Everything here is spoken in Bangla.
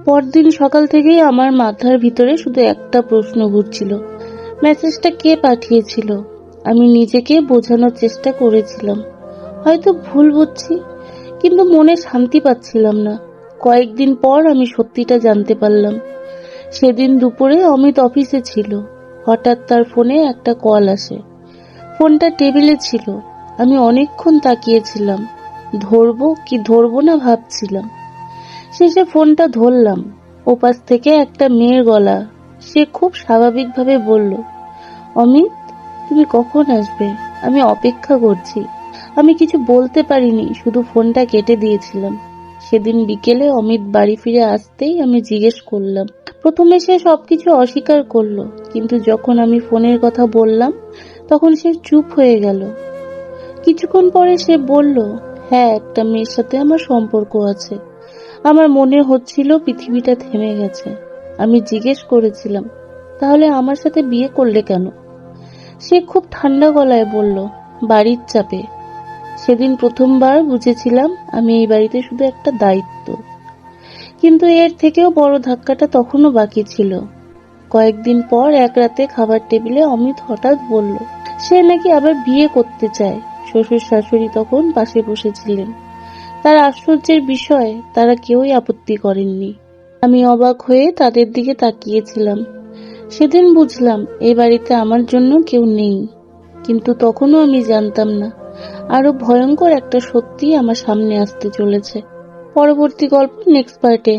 পরদিন সকাল থেকেই আমার মাথার ভিতরে শুধু একটা প্রশ্ন ঘুরছিল, মেসেজটা কে পাঠিয়েছিল। আমি নিজেকে বোঝানোর চেষ্টা করেছিলাম, হয়তো ভুল বুঝছি, কিন্তু মনে শান্তি পাচ্ছিলাম না। কয়েকদিন পর আমি সত্যিটা জানতে পারলাম। সেদিন দুপুরে অমিত অফিসে ছিল। হঠাৎ তার ফোনে একটা কল আসে। ফোনটা টেবিলে ছিল। আমি অনেকক্ষণ তাকিয়েছিলাম, ধরবো কি ধরবো না ভাবছিলাম। শেষে ফোনটা ধরলাম। ওপাশ থেকে একটা মেয়ের গলা। সে খুব স্বাভাবিকভাবে বলল, অমিত, তুমি কখন আসবে? আমি অপেক্ষা করছি। আমি কিছু বলতে পারিনি, শুধু ফোনটা কেটে দিয়েছিলাম। সেদিন বিকেলে অমিত বাড়ি ফিরে আসতেই আমি জিজ্ঞেস করলাম। প্রথমে সে সবকিছু অস্বীকার করলো, কিন্তু যখন আমি ফোনের কথা বললাম তখন সে চুপ হয়ে গেল। কিছুক্ষণ পরে সে বলল, হ্যাঁ, একটা মেয়ের সাথে আমার সম্পর্ক আছে। আমার মনে হচ্ছিল পৃথিবীটা থেমে গেছে। আমি জিজ্ঞেস করেছিলাম, তাহলে আমার সাথে বিয়ে করলে কেন? সে খুব ঠান্ডা গলায় বলল, বাড়ির চাপে। সেদিন প্রথমবার বুঝেছিলাম আমি এই বাড়িতে শুধু একটা দায়িত্ব। কিন্তু এর থেকেও বড় ধাক্কাটা তখনও বাকি ছিল। কয়েকদিন পর এক রাতে খাবার টেবিলে অমিত হঠাৎ বলল, সে নাকি আবার বিয়ে করতে চায়। শ্বশুর শাশুড়ি তখন পাশে বসেছিলেন। তার আশ্চর্যের বিষয়, তারা কেউই আপত্তি করেননি। আমি অবাক হয়ে তাদের দিকে তাকিয়েছিলাম। সেদিন বুঝলাম এই বাড়িতে আমার জন্য কেউ নেই। কিন্তু তখনও আমি জানতাম না আরো ভয়ঙ্কর একটা সত্যি আমার সামনে আসতে চলেছে। পরবর্তী গল্প নেক্সট পার্টে।